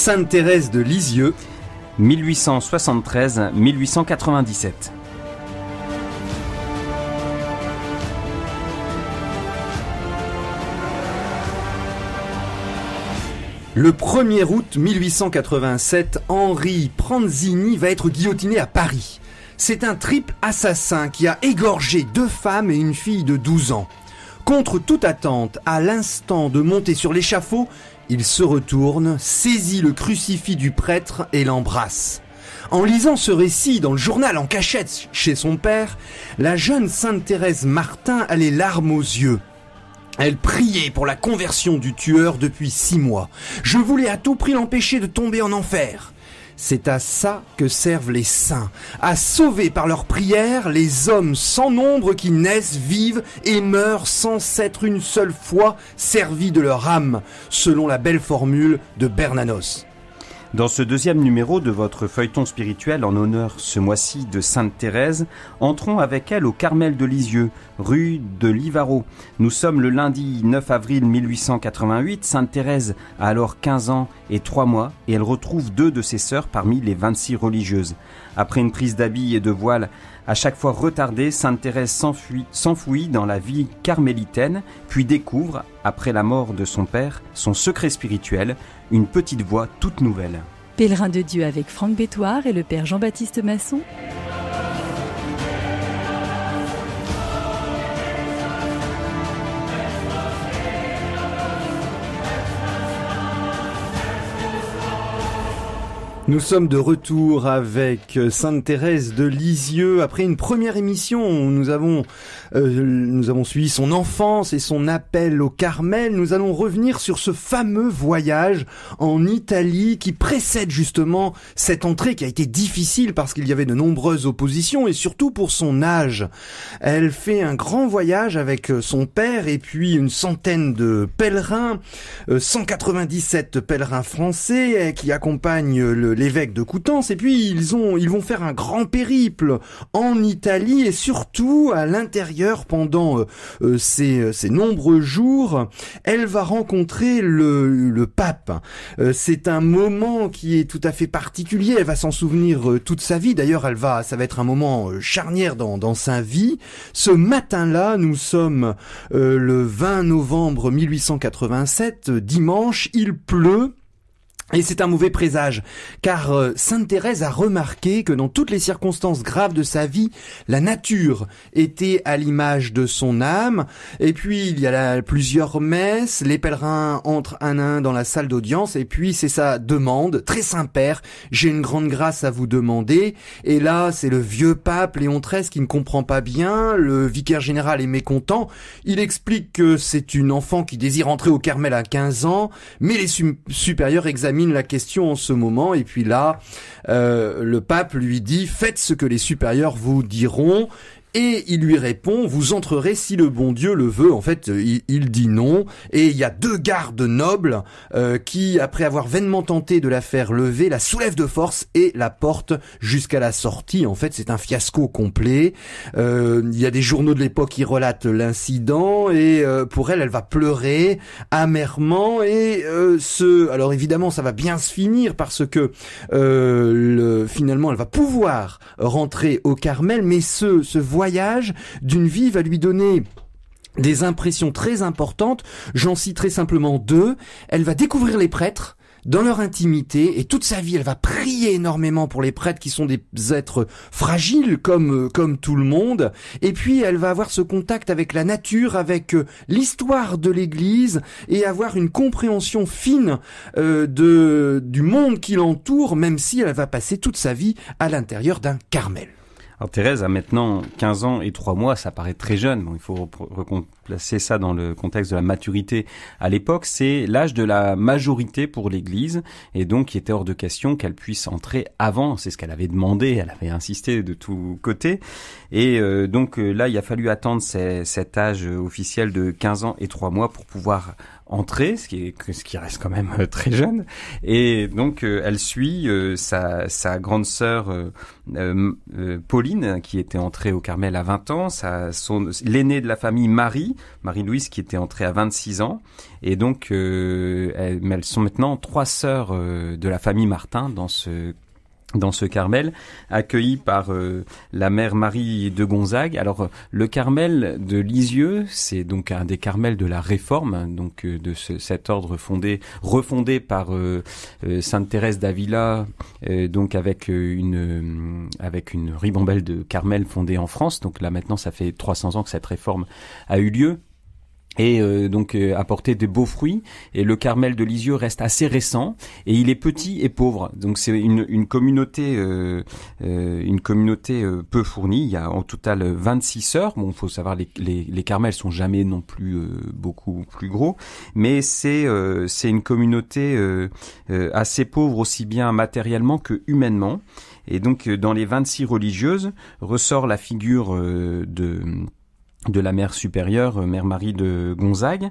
Sainte Thérèse de Lisieux, 1873-1897. Le 1er août 1887, Henri Pranzini va être guillotiné à Paris. C'est un triple assassin qui a égorgé 2 femmes et une fille de 12 ans. Contre toute attente, à l'instant de monter sur l'échafaud, il se retourne, saisit le crucifix du prêtre et l'embrasse. En lisant ce récit dans le journal en cachette chez son père, la jeune Sainte Thérèse Martin a les larmes aux yeux. Elle priait pour la conversion du tueur depuis 6 mois. Je voulais à tout prix l'empêcher de tomber en enfer. C'est à ça que servent les saints, à sauver par leurs prières les hommes sans nombre qui naissent, vivent et meurent sans s'être une seule fois servis de leur âme, selon la belle formule de Bernanos. Dans ce 2e numéro de votre feuilleton spirituel en honneur ce mois-ci de Sainte Thérèse, entrons avec elle au Carmel de Lisieux, rue de Livarot. Nous sommes le lundi 9 avril 1888. Sainte Thérèse a alors 15 ans et 3 mois et elle retrouve 2 de ses sœurs parmi les 26 religieuses. Après une prise d'habits et de voile à chaque fois retardée, Sainte Thérèse s'enfouit dans la vie carmélitaine, puis découvre, après la mort de son père, son secret spirituel, une petite voie toute nouvelle. Pèlerin de Dieu avec Franck Bétoir et le père Jean-Baptiste Masson. Nous sommes de retour avec Sainte Thérèse de Lisieux. Après une première émission, nous avons suivi son enfance et son appel au Carmel. Nous allons revenir sur ce fameux voyage en Italie qui précède justement cette entrée qui a été difficile parce qu'il y avait de nombreuses oppositions et surtout pour son âge. Elle fait un grand voyage avec son père et puis une centaine de pèlerins, 197 pèlerins français qui accompagnent l'évêque de Coutances, et puis ils vont faire un grand périple en Italie et surtout à l'intérieur pendant ces nombreux jours. Elle va rencontrer le pape. C'est un moment qui est tout à fait particulier. Elle va s'en souvenir toute sa vie. D'ailleurs, ça va être un moment charnière dans sa vie. Ce matin-là, nous sommes le 20 novembre 1887, dimanche. Il pleut. Et c'est un mauvais présage, car Sainte Thérèse a remarqué que dans toutes les circonstances graves de sa vie, la nature était à l'image de son âme. Et puis il y a là plusieurs messes, les pèlerins entrent un à un dans la salle d'audience, et puis c'est sa demande, très Saint-Père, j'ai une grande grâce à vous demander. Et là, c'est le vieux pape Léon XIII qui ne comprend pas bien, le vicaire général est mécontent, il explique que c'est une enfant qui désire entrer au Carmel à 15 ans, mais les supérieurs examinent la question en ce moment, et puis là, le pape lui dit « Faites ce que les supérieurs vous diront ». Et il lui répond, vous entrerez si le bon Dieu le veut. En fait, il dit non. Et il y a 2 gardes nobles qui, après avoir vainement tenté de la faire lever, la soulèvent de force et la portent jusqu'à la sortie. En fait, c'est un fiasco complet. Il y a des journaux de l'époque qui relatent l'incident. Et pour elle va pleurer amèrement. Et alors évidemment, ça va bien se finir parce que finalement, elle va pouvoir rentrer au Carmel. Mais ce voyage d'une vie va lui donner des impressions très importantes. J'en citerai simplement 2. Elle va découvrir les prêtres dans leur intimité, et toute sa vie, elle va prier énormément pour les prêtres qui sont des êtres fragiles comme tout le monde. Et puis, elle va avoir ce contact avec la nature, avec l'histoire de l'Église, et avoir une compréhension fine du monde qui l'entoure, même si elle va passer toute sa vie à l'intérieur d'un Carmel. Alors Thérèse a maintenant 15 ans et 3 mois, ça paraît très jeune. Bon, il faut replacer ça dans le contexte de la maturité. À l'époque, c'est l'âge de la majorité pour l'Église, et donc il était hors de question qu'elle puisse entrer avant. C'est ce qu'elle avait demandé, elle avait insisté de tous côtés. Et donc là, il a fallu attendre cet âge officiel de 15 ans et 3 mois pour pouvoir entrer, ce qui reste quand même très jeune. Et donc elle suit sa grande sœur Pauline, qui était entrée au Carmel à 20 ans, l'aînée de la famille Marie-Louise, qui était entrée à 26 ans. Et donc elles sont maintenant 3 sœurs de la famille Martin dans ce Carmel, accueilli par la mère Marie de Gonzague. Alors, le Carmel de Lisieux, c'est donc un des Carmels de la Réforme, donc de cet ordre refondé par Sainte Thérèse d'Avila, donc avec une ribambelle de Carmel fondée en France. Donc là, maintenant, ça fait 300 ans que cette réforme a eu lieu. Et donc apporter des beaux fruits. Et le Carmel de Lisieux reste assez récent et il est petit et pauvre. Donc c'est une communauté peu fournie. Il y a en total 26 sœurs. Bon, faut savoir les Carmels sont jamais non plus beaucoup plus gros, mais c'est une communauté assez pauvre aussi bien matériellement que humainement. Et donc dans les 26 religieuses ressort la figure de la mère supérieure, mère Marie de Gonzague,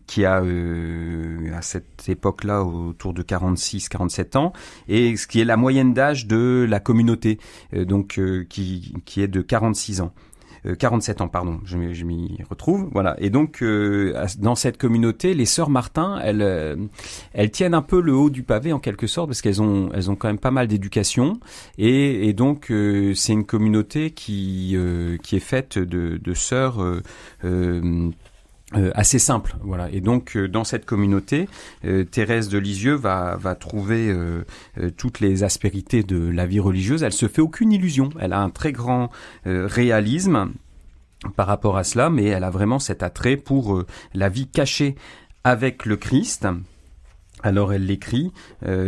qui a à cette époque-là autour de 46-47 ans, et ce qui est la moyenne d'âge de la communauté, qui est de 46 ans. 47 ans, pardon, je m'y retrouve, voilà. Et donc, dans cette communauté, les sœurs Martin, elles tiennent un peu le haut du pavé en quelque sorte, parce qu'elles ont quand même pas mal d'éducation, et donc c'est une communauté qui est faite de sœurs assez simple, voilà. Et donc dans cette communauté, Thérèse de Lisieux va trouver toutes les aspérités de la vie religieuse. Elle se fait aucune illusion. Elle a un très grand réalisme par rapport à cela, mais elle a vraiment cet attrait pour la vie cachée avec le Christ. Alors elle l'écrit,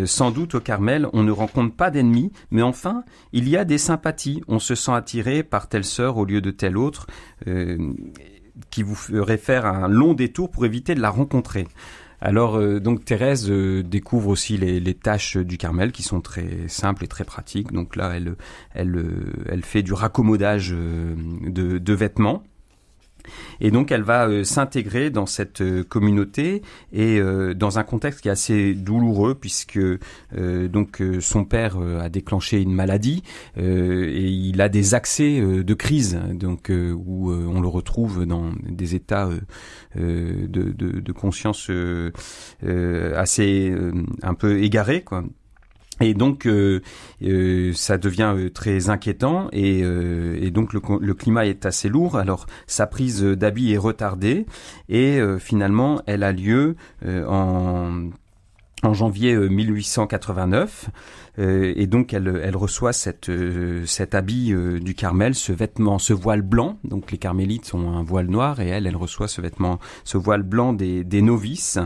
sans doute au Carmel, on ne rencontre pas d'ennemis, mais enfin, il y a des sympathies. On se sent attiré par telle sœur au lieu de telle autre, qui vous ferait faire un long détour pour éviter de la rencontrer. Alors donc Thérèse découvre aussi les tâches du Carmel qui sont très simples et très pratiques. Donc là elle fait du raccommodage de vêtements. Et donc elle va s'intégrer dans cette communauté et dans un contexte qui est assez douloureux puisque son père a déclenché une maladie et il a des accès de crise où on le retrouve dans des états de conscience assez un peu égarés, quoi. Et donc ça devient très inquiétant et donc le climat est assez lourd. Alors sa prise d'habit est retardée et finalement elle a lieu en janvier 1889 et donc elle reçoit cet habit du Carmel, ce voile blanc. Donc les carmélites ont un voile noir et elle reçoit ce voile blanc des novices,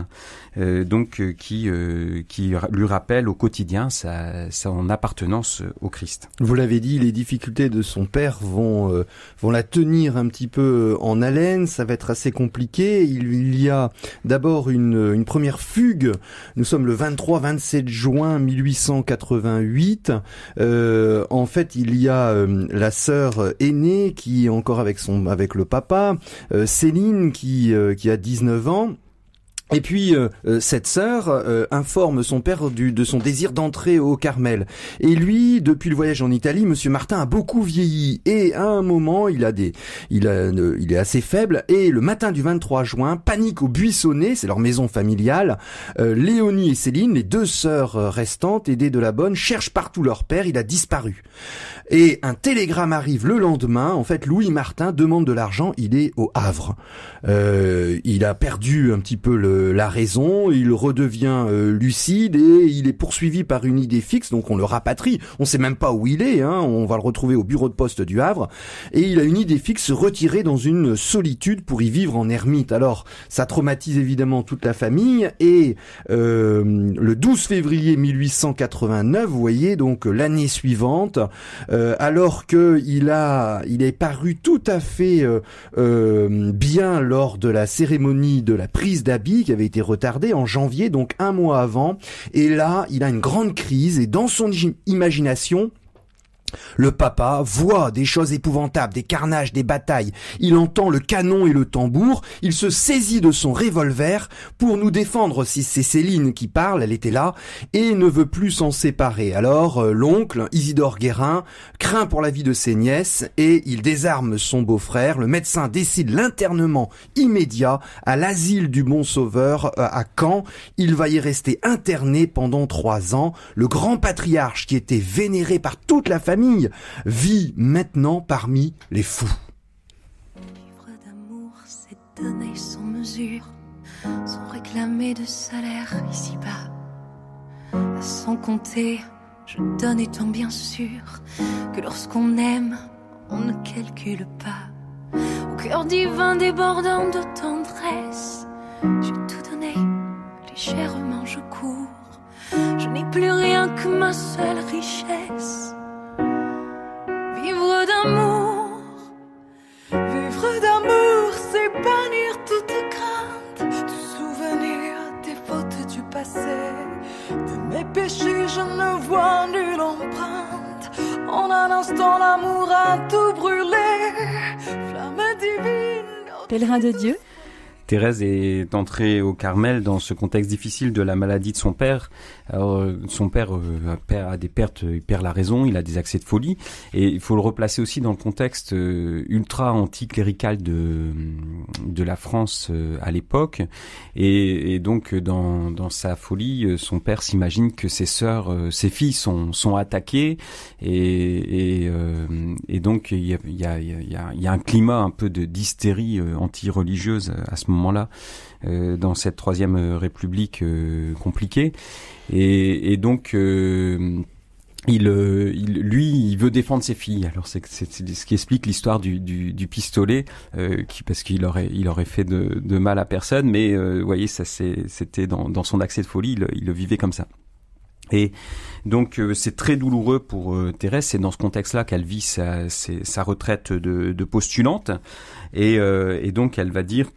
qui lui rappelle au quotidien son appartenance au Christ. Vous l'avez dit, les difficultés de son père vont la tenir un petit peu en haleine. Ça va être assez compliqué. Il y a d'abord une première fugue. Nous sommes le 23-27 juin 1888. En fait, il y a la sœur aînée qui est encore avec le papa, Céline qui a 19 ans. Et puis cette sœur informe son père de son désir d'entrer au Carmel. Et lui, depuis le voyage en Italie, Monsieur Martin a beaucoup vieilli. Et à un moment, il est assez faible. Et le matin du 23 juin, panique au Buissonnet, c'est leur maison familiale. Léonie et Céline, les 2 sœurs restantes, aidées de la bonne, cherchent partout leur père. Il a disparu. Et un télégramme arrive le lendemain. En fait, Louis Martin demande de l'argent. Il est au Havre. Il a perdu un petit peu la raison, il redevient lucide et il est poursuivi par une idée fixe, donc on le rapatrie, on sait même pas où il est, on va le retrouver au bureau de poste du Havre, et il a une idée fixe, se retirer dans une solitude pour y vivre en ermite. Alors ça traumatise évidemment toute la famille, et le 12 février 1889, vous voyez, donc l'année suivante, alors que il est paru tout à fait bien lors de la cérémonie de la prise d'habit qui avait été retardée en janvier, donc un mois avant, et là il a une grande crise et dans son imagination Le papa voit des choses épouvantables, des carnages, des batailles. Il entend le canon et le tambour. Il se saisit de son revolver pour nous défendre si c'est Céline qui parle, elle était là, et ne veut plus s'en séparer. Alors, l'oncle, Isidore Guérin, craint pour la vie de ses nièces et il désarme son beau-frère. Le médecin décide l'internement immédiat à l'asile du Bon Sauveur à Caen. Il va y rester interné pendant 3 ans. Le grand patriarche qui était vénéré par toute la famille vit maintenant parmi les fous. Vivre d'amour, c'est donner sans mesure, sans réclamer de salaire ici-bas. Sans compter, je donne étant bien sûr que lorsqu'on aime, on ne calcule pas. Au cœur divin débordant de tendresse, j'ai tout donné, légèrement je cours. Je n'ai plus rien que ma seule richesse. Vivre d'amour, c'est bannir toute crainte, du souvenir des fautes du passé. De mes péchés, je ne vois nulle empreinte. En un instant, l'amour a tout brûlé. Flamme divine. Pèlerin de Dieu. Thérèse est entrée au Carmel dans ce contexte difficile de la maladie de son père. Alors, son père a des pertes, il perd la raison, il a des accès de folie. Et il faut le replacer aussi dans le contexte ultra anticlérical de la France à l'époque. Et donc, dans sa folie, son père s'imagine que ses filles sont attaquées. Et donc, il y a un climat un peu d'hystérie anti-religieuse à ce moment-là, dans cette Troisième République compliquée. Et donc, il veut défendre ses filles. Alors c'est ce qui explique l'histoire du pistolet, parce qu'il aurait fait de mal à personne, mais vous voyez, c'était dans son accès de folie, il le vivait comme ça. Et donc c'est très douloureux pour Thérèse. C'est dans ce contexte-là qu'elle vit sa retraite de postulante, et donc elle va dire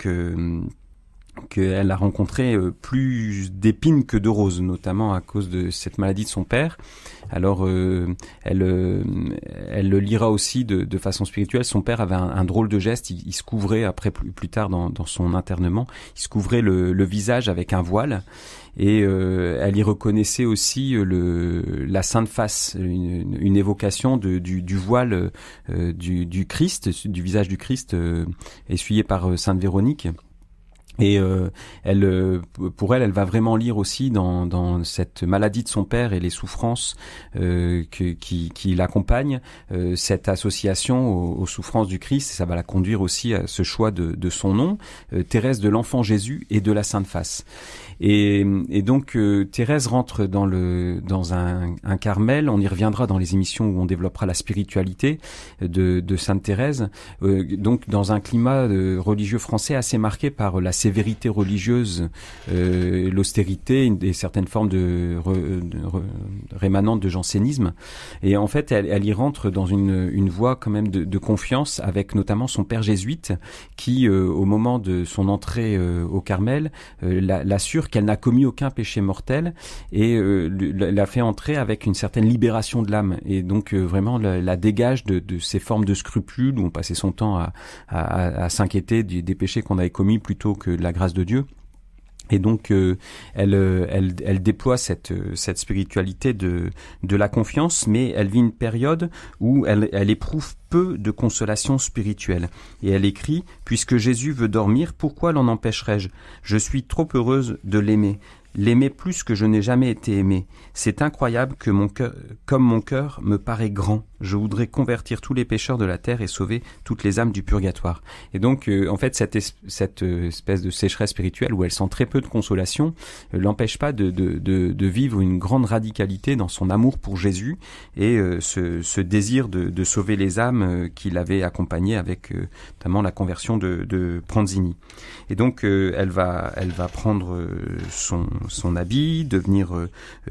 qu'elle a rencontré plus d'épines que de roses, notamment à cause de cette maladie de son père. Alors, elle le lira aussi de façon spirituelle. Son père avait un drôle de geste. Il se couvrait, après plus tard dans son internement, il se couvrait le visage avec un voile. Et elle y reconnaissait aussi la Sainte Face, une évocation du voile du Christ, du visage du Christ essuyé par Sainte Véronique. Et pour elle va vraiment lire aussi dans cette maladie de son père et les souffrances qui l'accompagnent, cette association aux souffrances du Christ. Et ça va la conduire aussi à ce choix de son nom, Thérèse de l'Enfant Jésus et de la Sainte Face. Et donc Thérèse rentre dans un Carmel. On y reviendra dans les émissions où on développera la spiritualité de Sainte Thérèse. Donc dans un climat religieux français assez marqué par la sévérité religieuse, l'austérité et certaines formes rémanentes de jansénisme. Et en fait, elle y rentre dans une voie quand même de confiance, avec notamment son père jésuite qui, au moment de son entrée au Carmel, l'assure qu'elle n'a commis aucun péché mortel et l'a fait entrer avec une certaine libération de l'âme. Et donc vraiment la dégage de ces formes de scrupules où on passait son temps à s'inquiéter des péchés qu'on avait commis plutôt que de la grâce de Dieu. Et donc elle déploie cette spiritualité de la confiance, mais elle vit une période où elle éprouve peu de consolation spirituelle. Et elle écrit: « Puisque Jésus veut dormir, pourquoi l'en empêcherais-je ? Je suis trop heureuse de l'aimer. L'aimer plus que je n'ai jamais été aimé. C'est incroyable que comme mon cœur me paraît grand. Je voudrais convertir tous les pécheurs de la terre et sauver toutes les âmes du purgatoire. » Et donc, en fait, cette espèce de sécheresse spirituelle où elle sent très peu de consolation l'empêche pas de vivre une grande radicalité dans son amour pour Jésus et ce désir de sauver les âmes qui l'avait accompagné avec notamment la conversion de Pranzini. Et donc, elle va prendre son habit, devenir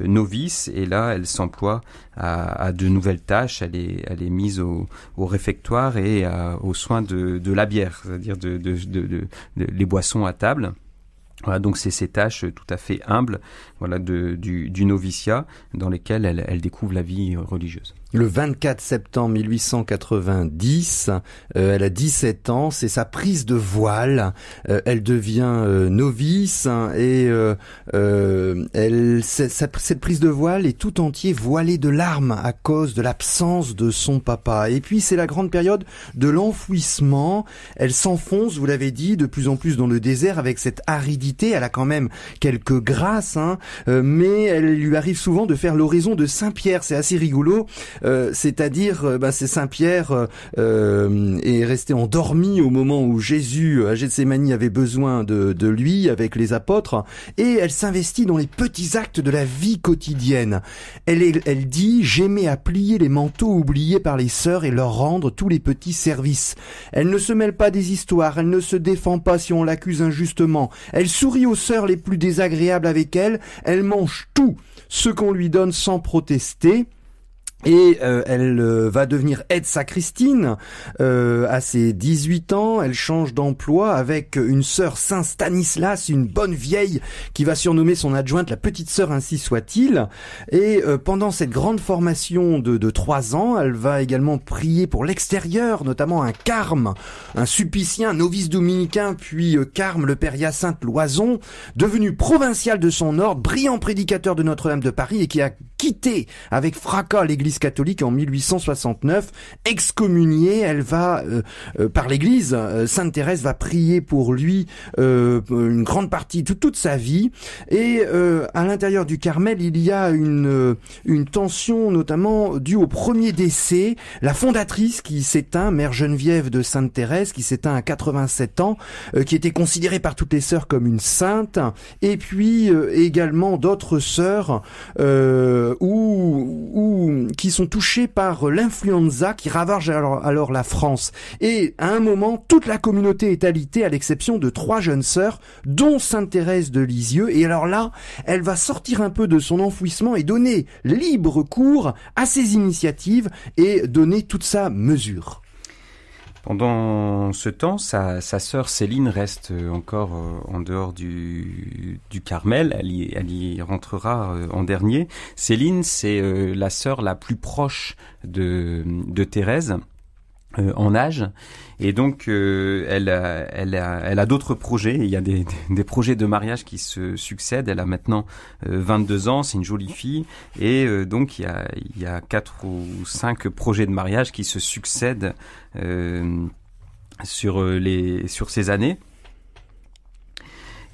novice, et là, elle s'emploie à de nouvelles tâches. Elle est mise au réfectoire et aux soins de la bière, c'est-à-dire de les boissons à table. Voilà, donc c'est ces tâches tout à fait humbles, voilà, du noviciat dans lesquelles elle découvre la vie religieuse. le 24 septembre 1890. Elle a 17 ans, c'est sa prise de voile. Elle devient novice et cette prise de voile est tout entier voilée de larmes à cause de l'absence de son papa. Et puis c'est la grande période de l'enfouissement. Elle s'enfonce, vous l'avez dit, de plus en plus dans le désert avec cette aridité. Elle a quand même quelques grâces, mais elle lui arrive souvent de faire l'oraison de Saint-Pierre. C'est assez rigolo. C'est-à-dire, c'est Saint-Pierre est resté endormi au moment où Jésus à Gethsémani avait besoin de lui avec les apôtres, et elle s'investit dans les petits actes de la vie quotidienne. Elle dit: j'aimais à plier les manteaux oubliés par les sœurs et leur rendre tous les petits services. Elle ne se mêle pas des histoires, elle ne se défend pas si on l'accuse injustement. Elle sourit aux sœurs les plus désagréables avec elle mange tout ce qu'on lui donne sans protester. Et elle va devenir aide-sacristine à ses 18 ans. Elle change d'emploi avec une sœur Saint-Stanislas, une bonne vieille qui va surnommer son adjointe la petite sœur, ainsi soit-il. Et pendant cette grande formation de 3 ans, elle va également prier pour l'extérieur, notamment un carme, un sulpicien, un novice dominicain, puis Carme, le père Hyacinthe Loison, devenu provincial de son ordre, brillant prédicateur de Notre-Dame de Paris et qui a quitté avec fracas l'Église catholique en 1869, excommuniée. Elle va par l'Église, Sainte Thérèse va prier pour lui une grande partie, toute sa vie. Et à l'intérieur du Carmel, il y a une tension, notamment due au premier décès, la fondatrice qui s'éteint, Mère Geneviève de Sainte Thérèse, qui s'éteint à 87 ans, qui était considérée par toutes les sœurs comme une sainte, et puis également d'autres sœurs qui sont touchées par l'influenza qui ravage alors la France. Et à un moment, toute la communauté est alitée à l'exception de 3 jeunes sœurs, dont Sainte Thérèse de Lisieux. Et alors là, elle va sortir un peu de son enfouissement et donner libre cours à ses initiatives et donner toute sa mesure. Pendant ce temps, sa sœur Céline reste encore en dehors du Carmel. Elle y rentrera en dernier. Céline, c'est la sœur la plus proche de Thérèse en âge, et donc elle a d'autres projets. Il y a des projets de mariage qui se succèdent. Elle a maintenant 22 ans, c'est une jolie fille, et donc il y a 4 ou 5 projets de mariage qui se succèdent sur ces années.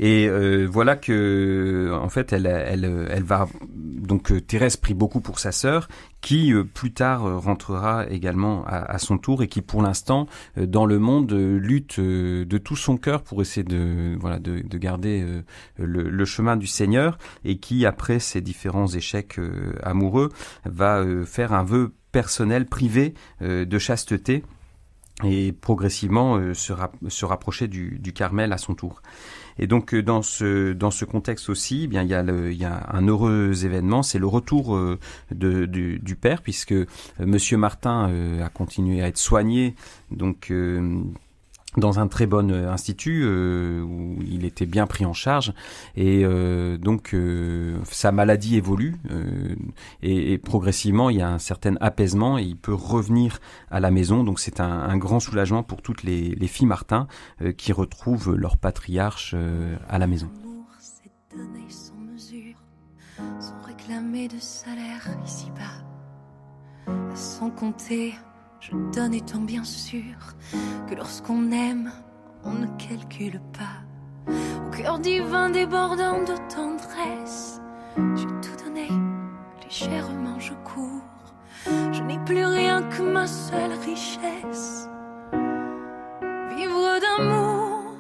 Et voilà que en fait elle va donc Thérèse prie beaucoup pour sa sœur, qui plus tard rentrera également à son tour, et qui pour l'instant dans le monde lutte de tout son cœur pour essayer de garder le chemin du Seigneur, et qui après ses différents échecs amoureux va faire un vœu personnel privé de chasteté, et progressivement se rapprocher du Carmel à son tour. Et donc dans ce contexte aussi, eh bien il y a un heureux événement, c'est le retour du père, puisque Monsieur Martin a continué à être soigné, donc dans un très bon institut où il était bien pris en charge, et donc sa maladie évolue et progressivement il y a un certain apaisement et il peut revenir à la maison. Donc c'est un grand soulagement pour toutes les filles Martin qui retrouvent leur patriarche à la maison. L'amour s'est donné sans mesure, sans réclamer de salaire ici-bas, sans compter. Je donne étant bien sûr que lorsqu'on aime, on ne calcule pas. Au cœur divin débordant de tendresse, j'ai tout donné, légèrement je cours. Je n'ai plus rien que ma seule richesse. Vivre d'amour,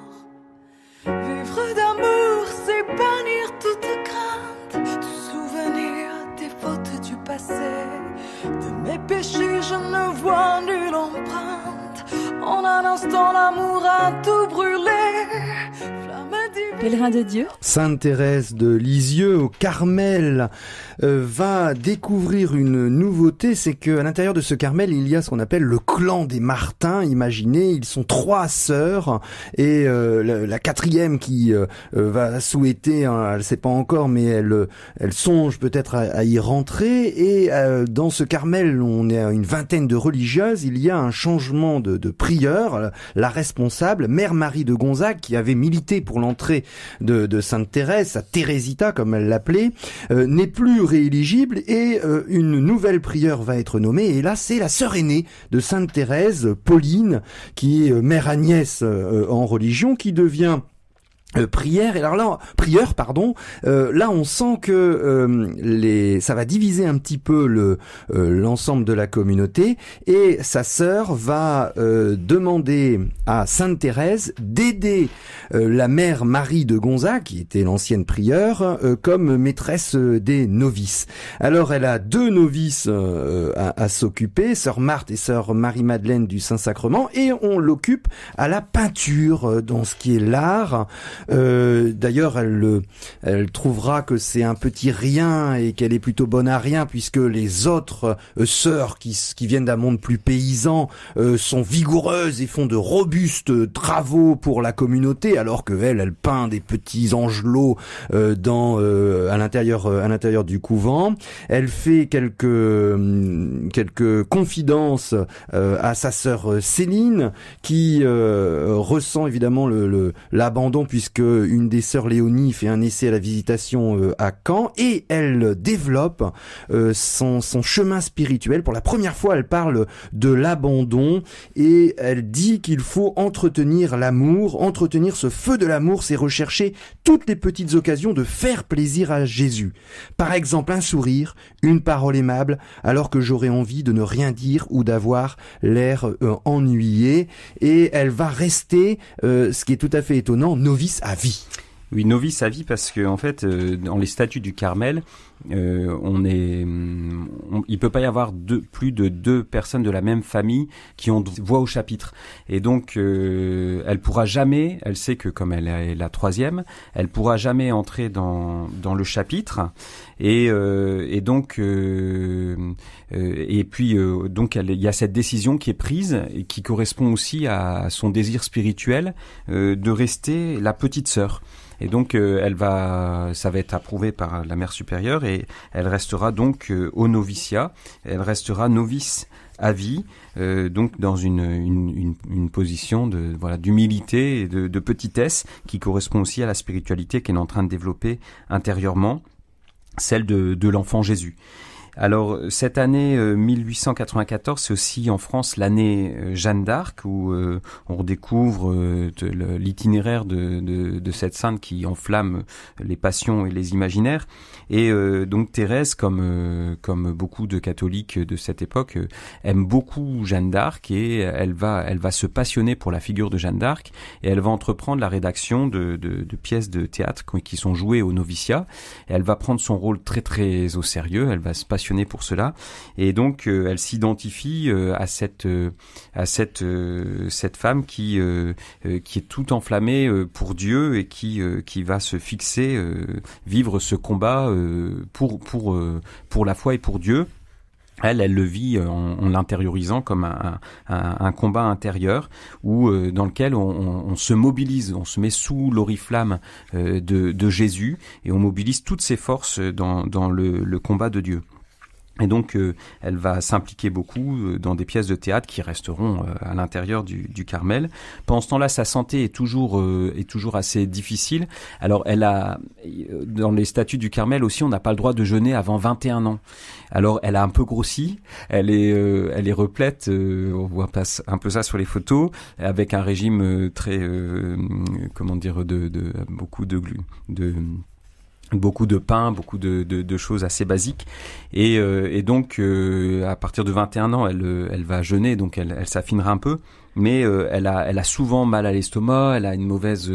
c'est bannir toute crainte, tout souvenir des fautes du passé. De mes péchés je ne vois nulle empreinte. En un instant l'amour a tout brûlé. Flamme divine. Pèlerin de Dieu, Sainte Thérèse de Lisieux au Carmel va découvrir une nouveauté, c'est qu'à l'intérieur de ce Carmel, il y a ce qu'on appelle le clan des Martins. Imaginez, ils sont 3 sœurs et la 4e qui va souhaiter, elle ne sait pas encore, mais elle songe peut-être à y rentrer. Et dans ce Carmel, on est à une vingtaine de religieuses. Il y a un changement de prieure. La responsable, Mère Marie de Gonzague, qui avait milité pour l'entrée de Sainte Thérèse, sa Thérésita comme elle l'appelait, n'est plus rééligible et une nouvelle prieure va être nommée. Et là, c'est la sœur aînée de Sainte Thérèse, Pauline, qui est Mère Agnès en religion, qui devient prière. Et alors là, prieur, pardon. Là, on sent que ça va diviser un petit peu l'ensemble de la communauté. Et sa sœur va demander à Sainte Thérèse d'aider la mère Marie de Gonzague, qui était l'ancienne prieure, comme maîtresse des novices. Alors, elle a 2 novices à s'occuper, sœur Marthe et sœur Marie-Madeleine du Saint-Sacrement, et on l'occupe à la peinture, dans ce qui est l'art. D'ailleurs, elle trouvera que c'est un petit rien et qu'elle est plutôt bonne à rien, puisque les autres sœurs qui viennent d'un monde plus paysan sont vigoureuses et font de robustes travaux pour la communauté, alors que elle peint des petits angelots à l'intérieur du couvent. Elle fait quelques confidences à sa sœur Céline, qui ressent évidemment l'abandon, puisque une des sœurs Léonie fait un essai à la visitation à Caen, et elle développe son chemin spirituel. Pour la première fois, elle parle de l'abandon et elle dit qu'il faut entretenir l'amour. Entretenir ce feu de l'amour, c'est rechercher toutes les petites occasions de faire plaisir à Jésus. Par exemple, un sourire, une parole aimable, alors que j'aurais envie de ne rien dire ou d'avoir l'air ennuyé. Et elle va rester, ce qui est tout à fait étonnant, novice à vie. Oui, novice à vie, parce que en fait, dans les statuts du Carmel, il peut pas y avoir plus de 2 personnes de la même famille qui ont voix au chapitre. Et donc, elle pourra jamais, elle sait que comme elle est la 3e, elle pourra jamais entrer dans le chapitre. Et donc, il y a cette décision qui est prise et qui correspond aussi à son désir spirituel de rester la petite sœur. Et donc, ça va être approuvé par la mère supérieure et elle restera donc au noviciat. Elle restera novice à vie, donc dans une position d'humilité et de petitesse qui correspond aussi à la spiritualité qu'elle est en train de développer intérieurement, celle de l'enfant Jésus. Alors, cette année 1894, c'est aussi en France l'année Jeanne d'Arc, où on redécouvre l'itinéraire de cette sainte qui enflamme les passions et les imaginaires. Et donc Thérèse, comme beaucoup de catholiques de cette époque, aime beaucoup Jeanne d'Arc, et elle va se passionner pour la figure de Jeanne d'Arc, et elle va entreprendre la rédaction de pièces de théâtre qui sont jouées au noviciat. Et elle va prendre son rôle très très au sérieux, elle va se passionner pour cela, et donc elle s'identifie à cette femme qui est tout enflammée pour Dieu et qui va se fixer, vivre ce combat pour la foi et pour Dieu. Elle le vit en l'intériorisant comme un combat intérieur dans lequel on se mobilise, on se met sous l'oriflamme de Jésus, et on mobilise toutes ses forces dans le combat de Dieu. Et donc, elle va s'impliquer beaucoup dans des pièces de théâtre qui resteront à l'intérieur du Carmel. Pendant ce temps-là, sa santé est toujours assez difficile. Alors, dans les statuts du Carmel aussi, on n'a pas le droit de jeûner avant 21 ans. Alors, elle a un peu grossi. Elle est replète. On voit un peu ça sur les photos, avec un régime très, beaucoup de pain, beaucoup de choses assez basiques, et donc à partir de 21 ans elle va jeûner, donc elle s'affinera un peu. mais elle a souvent mal à l'estomac, elle a une mauvaise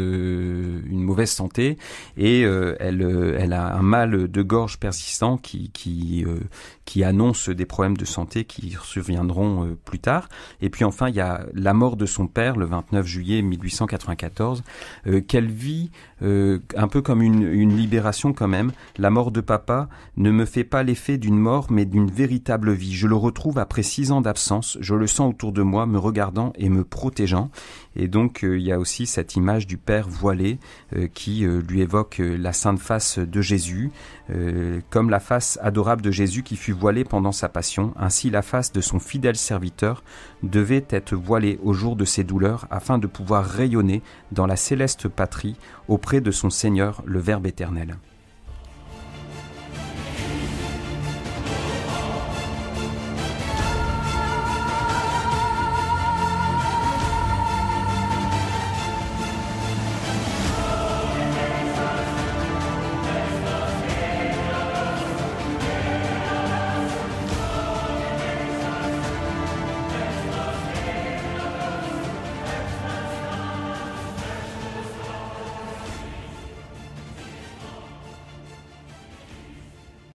santé, et elle a un mal de gorge persistant qui annonce des problèmes de santé qui surviendront plus tard. Et puis enfin, il y a la mort de son père le 29 juillet 1894, qu'elle vit un peu comme une libération quand même. La mort de papa ne me fait pas l'effet d'une mort, mais d'une véritable vie. Je le retrouve après 6 ans d'absence, je le sens autour de moi, me regardant et me protégeant. Et donc il y a aussi cette image du père voilé qui lui évoque la sainte face de Jésus, comme la face adorable de Jésus qui fut voilée pendant sa passion. Ainsi la face de son fidèle serviteur devait être voilée au jour de ses douleurs afin de pouvoir rayonner dans la céleste patrie auprès de son Seigneur, le Verbe éternel.